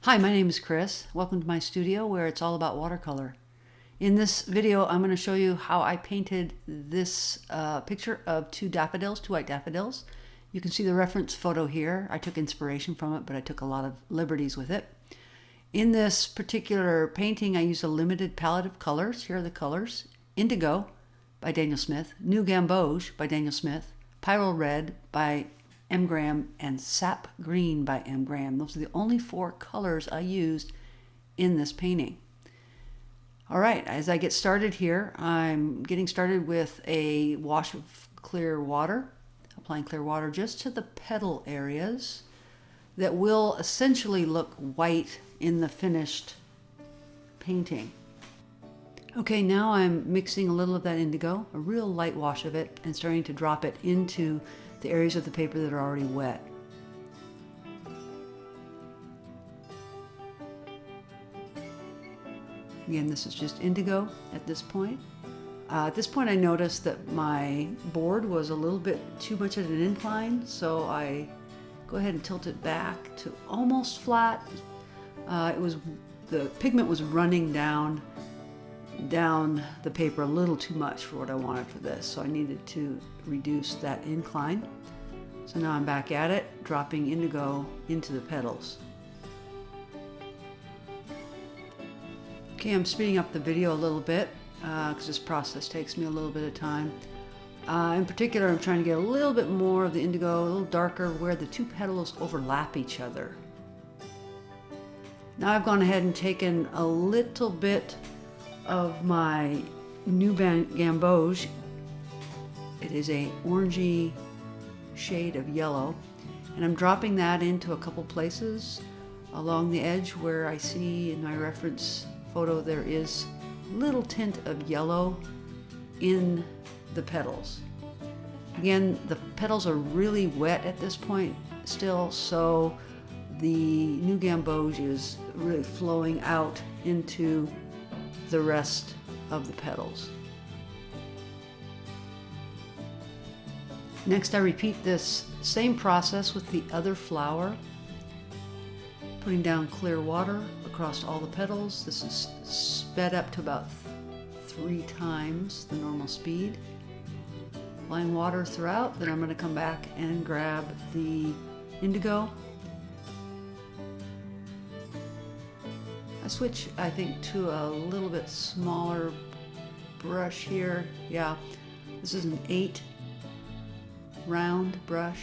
Hi, my name is Kris. Welcome to my studio where it's all about watercolor. In this video, I'm going to show you how I painted this picture of two daffodils, two white daffodils. You can see the reference photo here. I took inspiration from it, but I took a lot of liberties with it. In this particular painting, I used a limited palette of colors. Here are the colors: Indigo by Daniel Smith, New Gamboge by Daniel Smith, Pyrol Red by M. Graham, and Sap Green by M. Graham. Those are the only four colors I used in this painting. All right, as I get started here, I'm getting started with a wash of clear water, applying clear water just to the petal areas that will essentially look white in the finished painting. Okay, now I'm mixing a little of that indigo, a real light wash of it, and starting to drop it into the areas of the paper that are already wet. Again, this is just indigo at this point. At this point, I noticed that my board was a little bit too much at an incline, so I go ahead and tilt it back to almost flat. The pigment was running down the paper a little too much for what I wanted for this, so I needed to reduce that incline. So now I'm back at it, dropping indigo into the petals. Okay, I'm speeding up the video a little bit because this process takes me a little bit of time. In particular, I'm trying to get a little bit more of the indigo, a little darker, where the two petals overlap each other. Now I've gone ahead and taken a little bit of my New Gamboge. It is a orangey shade of yellow, and I'm dropping that into a couple places along the edge where I see in my reference photo there is a little tint of yellow in the petals. Again, the petals are really wet at this point still, so the New Gamboge is really flowing out into the rest of the petals. Next, I repeat this same process with the other flower, putting down clear water across all the petals. This is sped up to about 3 times the normal speed. Applying water throughout, then I'm going to come back and grab the indigo. I switch, I think, to a little bit smaller brush here. Yeah, this is an 8 round brush.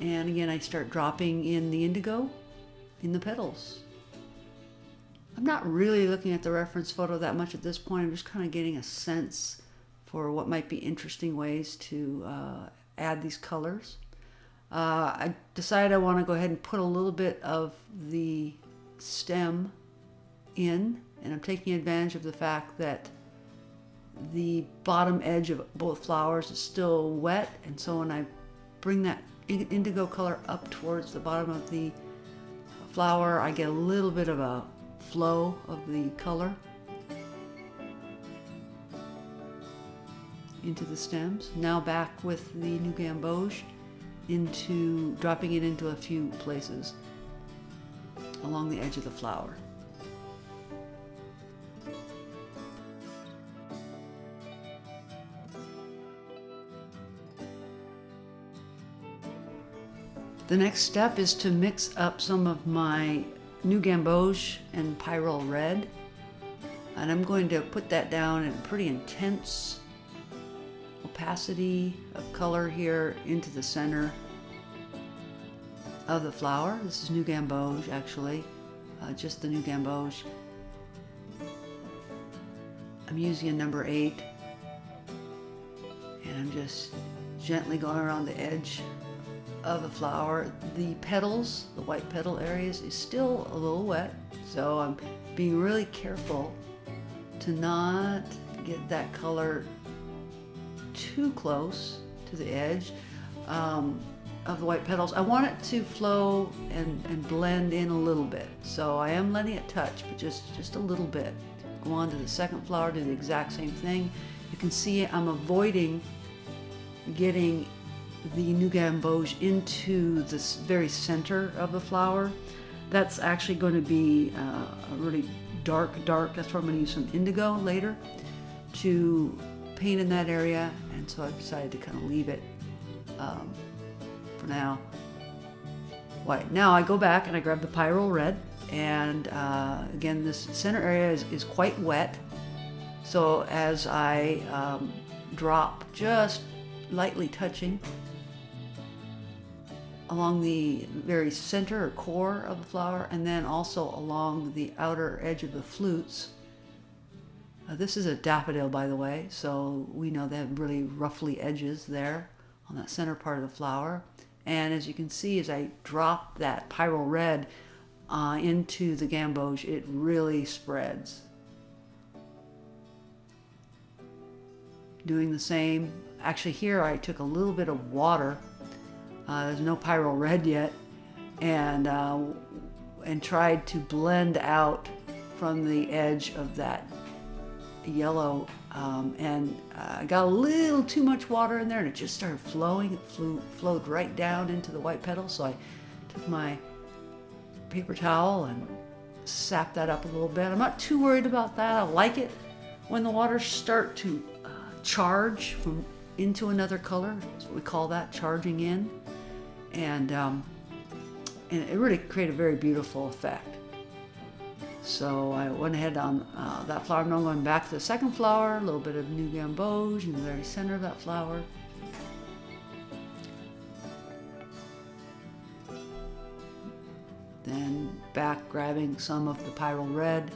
And again, I start dropping in the indigo in the petals. I'm not really looking at the reference photo that much at this point. I'm just kind of getting a sense for what might be interesting ways to add these colors. I decided I want to go ahead and put a little bit of the stem in, and I'm taking advantage of the fact that the bottom edge of both flowers is still wet, and so when I bring that indigo color up towards the bottom of the flower, I get a little bit of a flow of the color into the stems. Now back with the New Gamboge, dropping it into a few places along the edge of the flower. The next step is to mix up some of my New Gamboge and Pyrol Red, and I'm going to put that down in a pretty intense opacity of color here into the center of the flower. This is New Gamboge, actually, just the New Gamboge. I'm using a number 8, and I'm just gently going around the edge of the flower. The petals, the white petal areas, is still a little wet, so I'm being really careful to not get that color too close to the edge of the white petals. I want it to flow and blend in a little bit, so I am letting it touch, but just a little bit. Go on to the second flower, do the exact same thing. You can see I'm avoiding getting the New Gamboge into the very center of the flower. That's actually going to be a really dark. That's where I'm going to use some indigo later to paint in that area, and so I decided to kind of leave it for now white. Now I go back and I grab the Pyrol Red, and again, this center area is quite wet, so as I drop, just lightly touching along the very center or core of the flower, and then also along the outer edge of the flutes. This is a daffodil, by the way, so we know they have really roughly edges there on that center part of the flower. And as you can see, as I drop that Pyrol Red into the gamboge, it really spreads. Doing the same. Actually, here I took a little bit of water. There's no Pyrol Red yet, and tried to blend out from the edge of that yellow, and I got a little too much water in there, and it just started flowing. It flowed right down into the white petals. So I took my paper towel and sapped that up a little bit. I'm not too worried about that. I like it when the waters start to charge from into another color. That's what we call that, charging in. And it really created a very beautiful effect. So I went ahead on that flower. Now I'm going back to the second flower, a little bit of new gamboge in the very center of that flower. Then back grabbing some of the Pyrol Red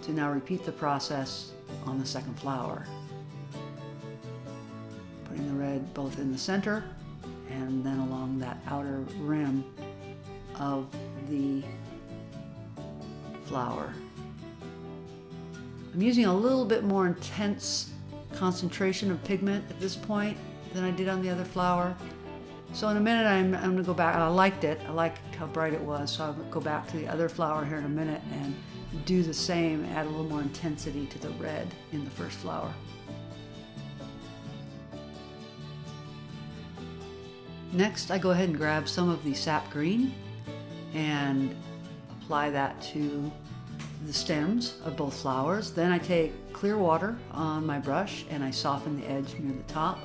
to now repeat the process on the second flower. Putting the red both in the center and then along that outer rim of the flower. I'm using a little bit more intense concentration of pigment at this point than I did on the other flower. So in a minute I'm going to go back. I liked it. I liked how bright it was. So I'll go back to the other flower here in a minute and do the same, add a little more intensity to the red in the first flower. Next, I go ahead and grab some of the Sap Green and apply that to the stems of both flowers. Then I take clear water on my brush and I soften the edge near the top.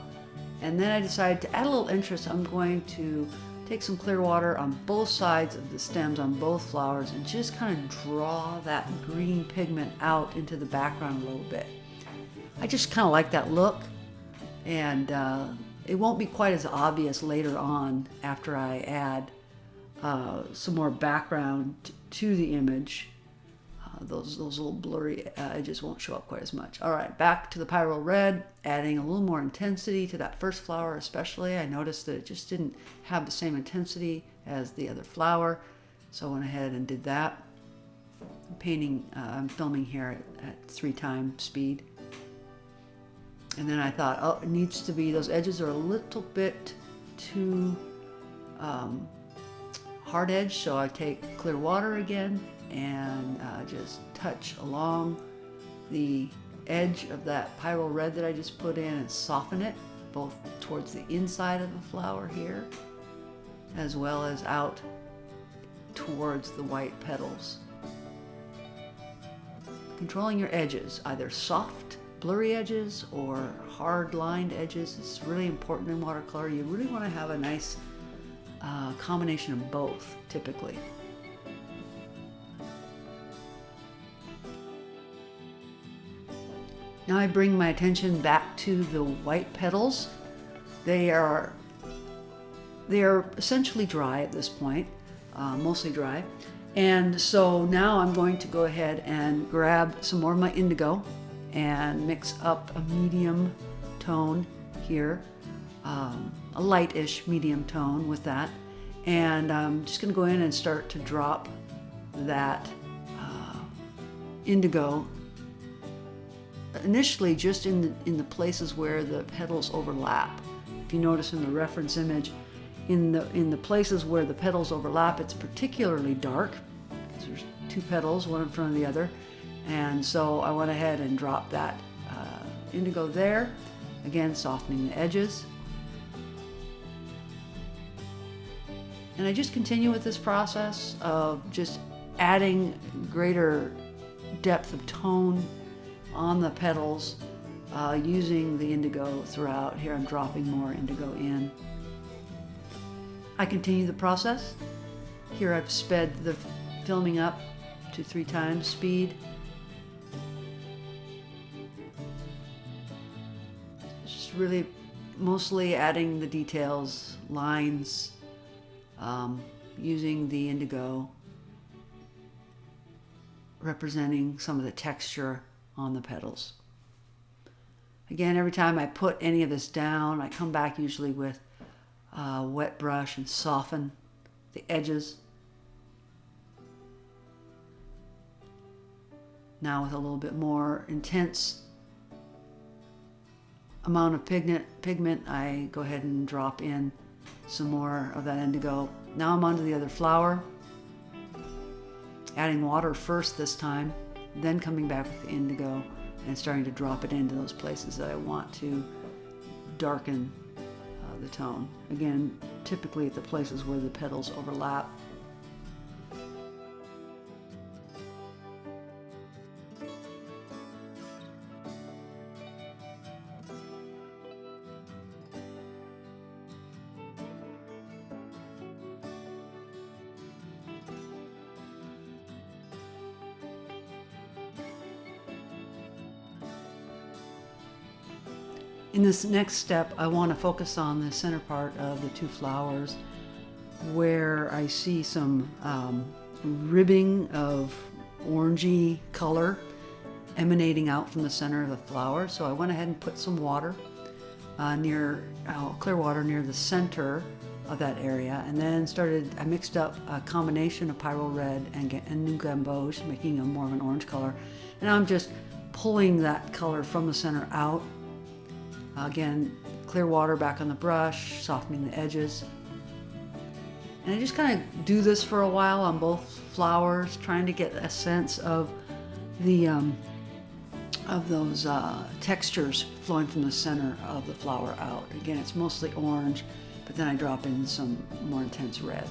And then I decide to add a little interest. I'm going to take some clear water on both sides of the stems on both flowers and just kind of draw that green pigment out into the background a little bit. I just kind of like that look, and it won't be quite as obvious later on after I add some more background to the image. Those little blurry edges won't show up quite as much. All right, back to the Pyrol Red, adding a little more intensity to that first flower especially. I noticed that it just didn't have the same intensity as the other flower, so I went ahead and did that. I'm filming here at 3x speed. And then I thought, oh, it needs to be, those edges are a little bit too hard edge, so I take clear water again and just touch along the edge of that Pyrol Red that I just put in and soften it both towards the inside of the flower here as well as out towards the white petals. Controlling your edges, either soft blurry edges or hard lined edges, is really important in watercolor. You really want to have a nice combination of both typically. Now I bring my attention back to the white petals. They are essentially dry at this point, mostly dry. And so now I'm going to go ahead and grab some more of my indigo and mix up a medium tone here, a lightish medium tone with that. And I'm just going to go in and start to drop that indigo initially just in the places where the petals overlap. If you notice in the reference image, in the places where the petals overlap, it's particularly dark because there's two petals, one in front of the other. And so I went ahead and dropped that indigo there, again softening the edges. And I just continue with this process of just adding greater depth of tone on the petals, using the indigo throughout. Here I'm dropping more indigo in. I continue the process. Here I've sped the filming up to 3 times speed. Just really mostly adding the details, lines, using the indigo, representing some of the texture on the petals. Again, every time I put any of this down, I come back usually with a wet brush and soften the edges. Now with a little bit more intense amount of pigment, I go ahead and drop in some more of that indigo. Now I'm onto the other flower, adding water first this time, then coming back with the indigo and starting to drop it into those places that I want to darken the tone. Again, typically at the places where the petals overlap. In this next step, I want to focus on the center part of the 2 flowers where I see some ribbing of orangey color emanating out from the center of the flower. So I went ahead and put some water clear water near the center of that area, and then I mixed up a combination of Pyrol Red and New Gamboge, making a more of an orange color. And I'm just pulling that color from the center out. Again, clear water back on the brush, softening the edges. And I just kind of do this for a while on both flowers, trying to get a sense of the of those textures flowing from the center of the flower out. Again, it's mostly orange, but then I drop in some more intense red.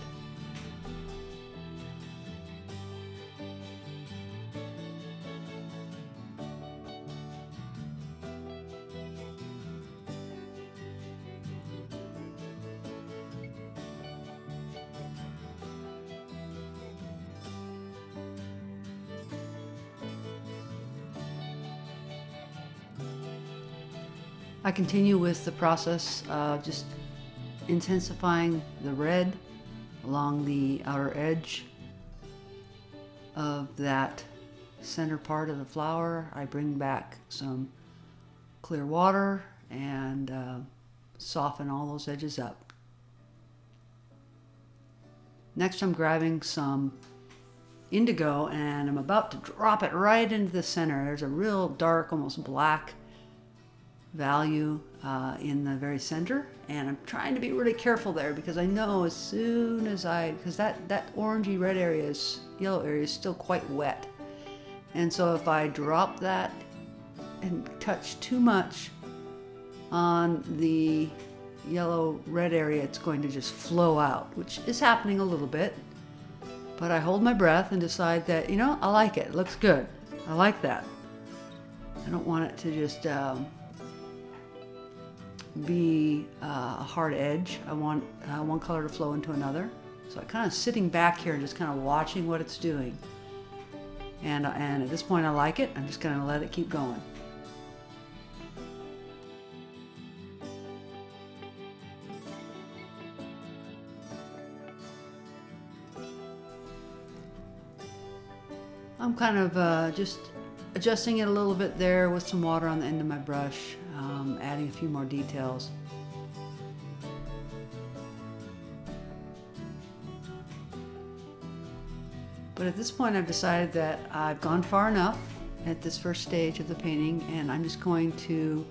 I continue with the process, just intensifying the red along the outer edge of that center part of the flower. I bring back some clear water and soften all those edges up. Next, I'm grabbing some indigo and I'm about to drop it right into the center. There's a real dark, almost black value in the very center, and I'm trying to be really careful there because I know as soon as because that orangey red area yellow area is still quite wet, and so if I drop that and touch too much on the yellow red area, it's going to just flow out, which is happening a little bit. But I hold my breath and decide that, I like it. It looks good. I like that. I don't want it to just be a hard edge. I want one color to flow into another. So I'm kind of sitting back here and just kind of watching what it's doing. And at this point I like it. I'm just going to let it keep going. I'm kind of just adjusting it a little bit there with some water on the end of my brush, adding a few more details. But at this point I've decided that I've gone far enough at this first stage of the painting, and I'm just going to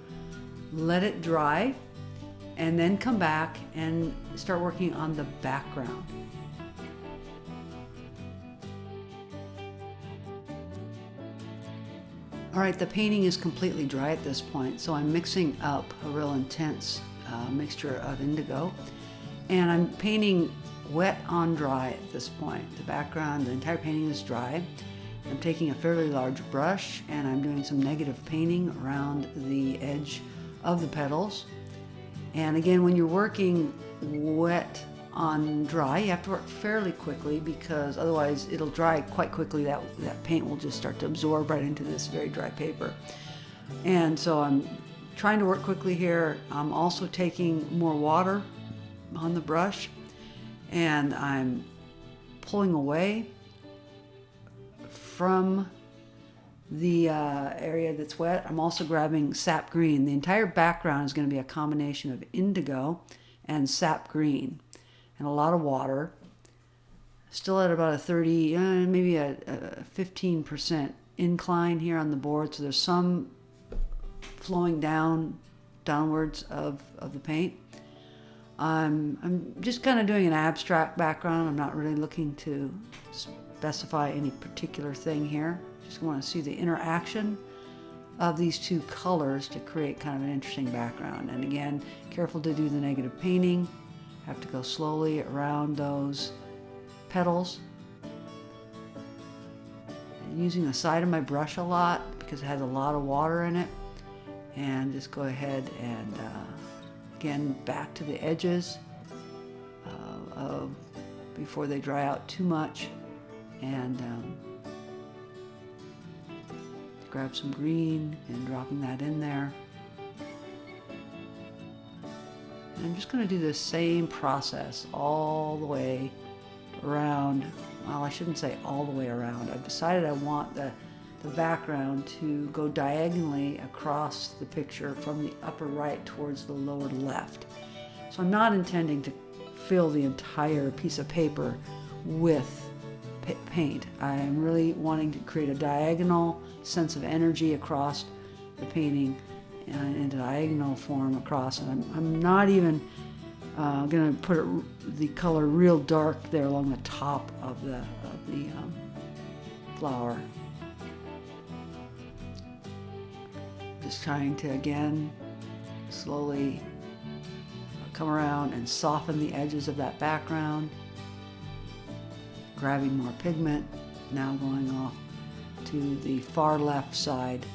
let it dry and then come back and start working on the background. All right, the painting is completely dry at this point, so I'm mixing up a real intense mixture of indigo, and I'm painting wet on dry at this point. The background, the entire painting is dry. I'm taking a fairly large brush and I'm doing some negative painting around the edge of the petals. And again, when you're working wet on dry, you have to work fairly quickly because otherwise it'll dry quite quickly. That paint will just start to absorb right into this very dry paper. And so I'm trying to work quickly here. I'm also taking more water on the brush and I'm pulling away from the area that's wet. I'm also grabbing Sap Green. The entire background is going to be a combination of Indigo and Sap Green and a lot of water. Still at about a 30, maybe a 15% incline here on the board, so there's some flowing downwards of the paint. I'm just kind of doing an abstract background. I'm not really looking to specify any particular thing here. Just want to see the interaction of these two colors to create kind of an interesting background. And again, careful to do the negative painting. Have to go slowly around those petals. And using the side of my brush a lot because it has a lot of water in it. And just go ahead and again back to the edges before they dry out too much, and grab some green and dropping that in there. And I'm just going to do the same process all the way around. Well, I shouldn't say all the way around. I've decided I want the background to go diagonally across the picture from the upper right towards the lower left. So I'm not intending to fill the entire piece of paper with paint. I'm really wanting to create a diagonal sense of energy across the painting in a diagonal form across. And I'm not even going to put the color real dark there along the top of the flower. Just trying to, again, slowly come around and soften the edges of that background. Grabbing more pigment, now going off to the far left side,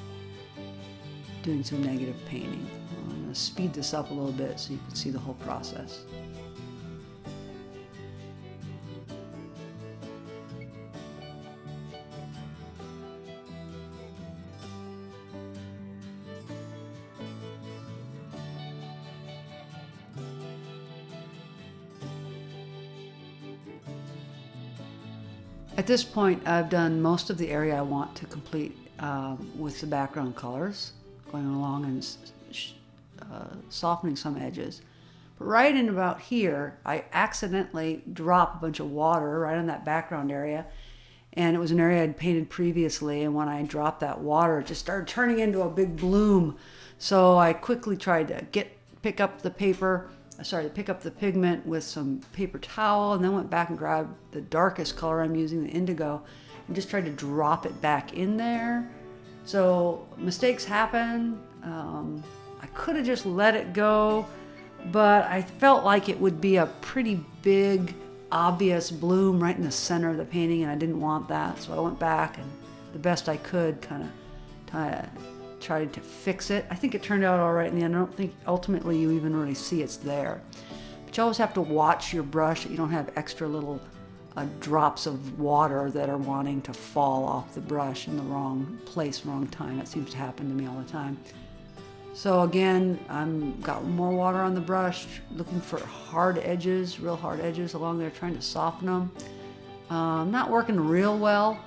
doing some negative painting. I'm going to speed this up a little bit so you can see the whole process. At this point, I've done most of the area I want to complete with the background colors, going along and softening some edges. But right in about here, I accidentally dropped a bunch of water right on that background area, and it was an area I'd painted previously, and when I dropped that water, it just started turning into a big bloom. So I quickly tried to pick up the pigment with some paper towel, and then went back and grabbed the darkest color I'm using, the Indigo, and just tried to drop it back in there. So mistakes happen. I could have just let it go, but I felt like it would be a pretty big, obvious bloom right in the center of the painting, and I didn't want that. So I went back and the best I could kind of tried to fix it. I think it turned out all right in the end. I don't think ultimately you even really see it's there. But you always have to watch your brush that you don't have extra little drops of water that are wanting to fall off the brush in the wrong place, wrong time. That seems to happen to me all the time. So again, I've got more water on the brush, looking for hard edges, real hard edges along there, trying to soften them. Not working real well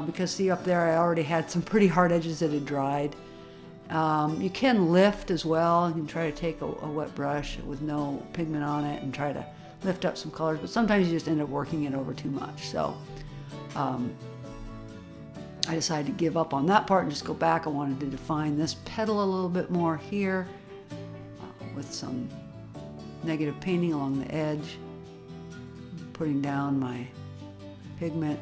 because see up there I already had some pretty hard edges that had dried. You can lift as well. You can try to take a wet brush with no pigment on it and try to lift up some colors, but sometimes you just end up working it over too much. So I decided to give up on that part and just go back. I wanted to define this petal a little bit more here with some negative painting along the edge, putting down my pigment.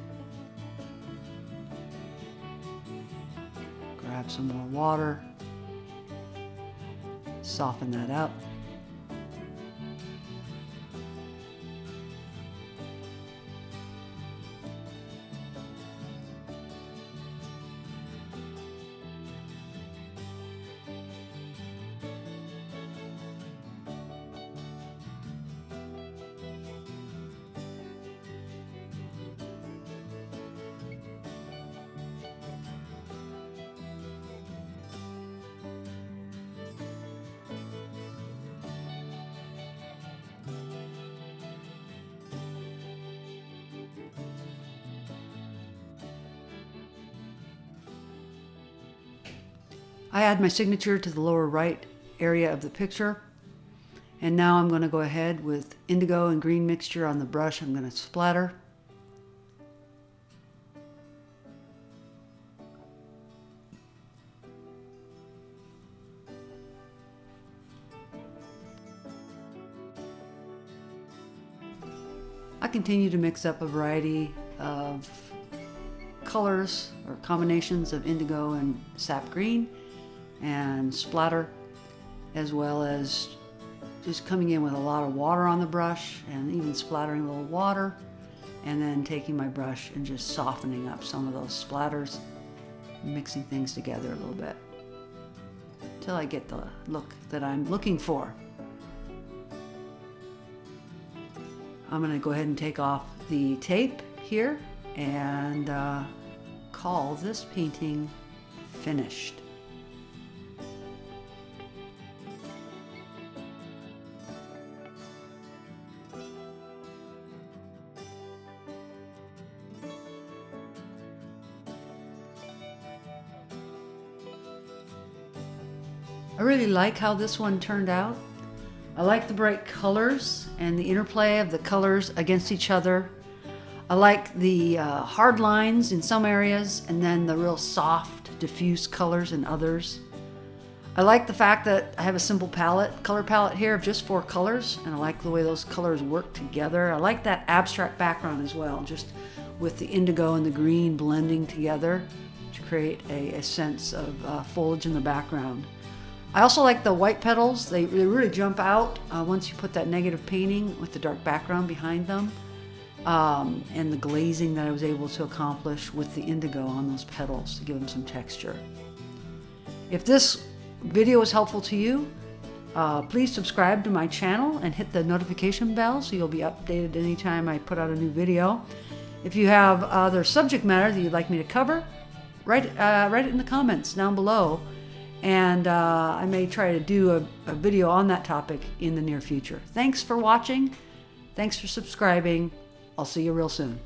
Grab some more water, soften that up. I add my signature to the lower right area of the picture. And now I'm going to go ahead with indigo and green mixture on the brush. I'm going to splatter. I continue to mix up a variety of colors or combinations of indigo and sap green and splatter, as well as just coming in with a lot of water on the brush and even splattering a little water, and then taking my brush and just softening up some of those splatters, mixing things together a little bit until I get the look that I'm looking for. I'm going to go ahead and take off the tape here and call this painting finished. I really like how this one turned out. I like the bright colors and the interplay of the colors against each other. I like the hard lines in some areas and then the real soft, diffuse colors in others. I like the fact that I have a simple color palette here of just 4 colors, and I like the way those colors work together. I like that abstract background as well, just with the indigo and the green blending together to create a sense of foliage in the background. I also like the white petals. They really jump out once you put that negative painting with the dark background behind them, and the glazing that I was able to accomplish with the indigo on those petals to give them some texture. If this video was helpful to you, please subscribe to my channel and hit the notification bell so you'll be updated anytime I put out a new video. If you have other subject matter that you'd like me to cover, write it in the comments down below. And I may try to do a video on that topic in the near future. Thanks for watching. Thanks for subscribing. I'll see you real soon.